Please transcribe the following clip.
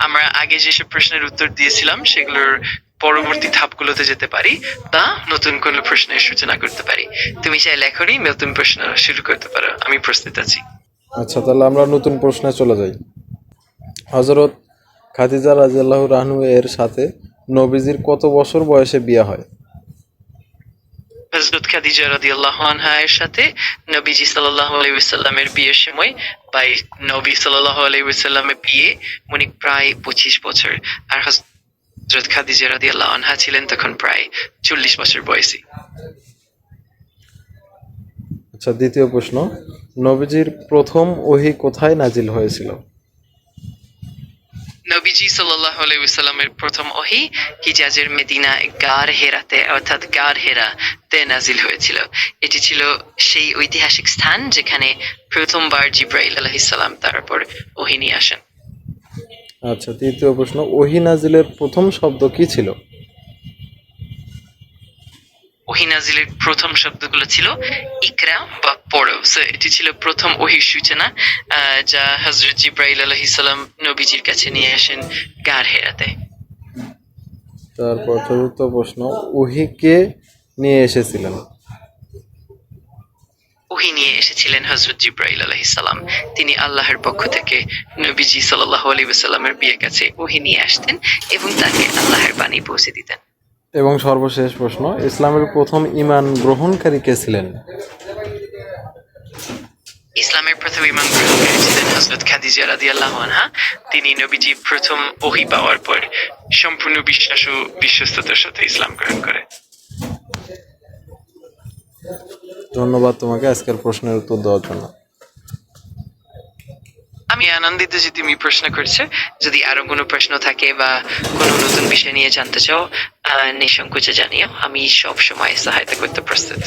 আমরা আগে যেসব প্রশ্নের উত্তর দিয়েছিলাম সেগুলোর পরবর্তী ধাপগুলোতে যেতে পারি, তা নতুন কোনো প্রশ্নের সূচনা করতে পারি। তুমি চাইলে এখনই নতুন প্রশ্ন শুরু করতে পারো, আমি প্রস্তুত আছি। আচ্ছা, তাহলে আমরা নতুন প্রশ্নে চলে যাই। হযরত খাদিজা রাদিয়াল্লাহু আনহা এর সাথে নবীজির কত বছর বয়সে বিয়ে হয়? হযরত খাদিজা রাদিয়াল্লাহু আনহা এর সাথে নবীজি সাল্লাল্লাহু আলাইহি ওয়াসাল্লামের বিয়ের সময় বা নবী সাল্লাল্লাহু আলাইহি ওয়াসাল্লামের বিয়ে মানে প্রায় 25 বছর, আর হযরত খাদিজা রাদিয়াল্লাহু আনহা ছিলেন তখন প্রায় 40 বছর বয়সী। আচ্ছা, দ্বিতীয় প্রশ্ন, নবীজির প্রথম ওহী কোথায় নাজিল হয়েছিল? নবীজি সাল্লাল্লাহু আলাইহি ওয়াসাল্লামের প্রথম ওহী হিজাজের মদিনা গার হেরাতে অর্থাৎ গার হেরাতে নাজিল হয়েছিল। এটি ছিল সেই ঐতিহাসিক স্থান যেখানে প্রথমবার জিব্রাইল আলাইহিস সালাম তার উপর ওহী নিয়ে আসেন। আচ্ছা, তৃতীয় প্রশ্ন, ওহী নাজিলের প্রথম শব্দ কি ছিল? ওহী নাজিলের প্রথম শব্দগুলো ছিল ইকরা বা পড়ো। সো এটি ছিল প্রথম ওহীর সূচনা, যা হযরত জিব্রাইল আলাইহিস সালাম নবীজির কাছে নিয়ে আসেন গার হেরাতে। তারপর চতুর্থ প্রশ্ন, ওহী কে নিয়ে এসেছিলেন? ওহী নিয়ে এসেছিলেন হযরত জিব্রাইল আলাইহিস সালাম। তিনি আল্লাহর পক্ষ থেকে নবীজি সাল্লাল্লাহু আলাইহি ওয়াসাল্লামের বিয়ের কাছে ওহী নিয়ে আসতেন এবং তাকে আল্লাহর বাণী পৌঁছে দিতেন। এবং সর্বশেষ প্রশ্ন, ইসলামের প্রথম ঈমান গ্রহণকারী কে ছিলেন? ইসলামের প্রথম ঈমান গ্রহণকারী ছিলেন হযরত খাদিজা রাদিয়াল্লাহু আনহা। তিনি নবীজি প্রথম ওহী পাওয়ার পর সম্পূর্ণ বিশ্বাস ও বিশ্বস্ততার সাথে ইসলাম গ্রহণ করে। ধন্যবাদ তোমাকে আজকের প্রশ্নের উত্তর দেওয়ার জন্য। আমি আনন্দিত যে তুমি প্রশ্ন করছো। যদি আরো কোনো প্রশ্ন থাকে বা কোনো নতুন বিষয় নিয়ে জানতে চাও, নিঃসংকোচে জানিও, আমি সব সময় সহায়তা করতে প্রস্তুত।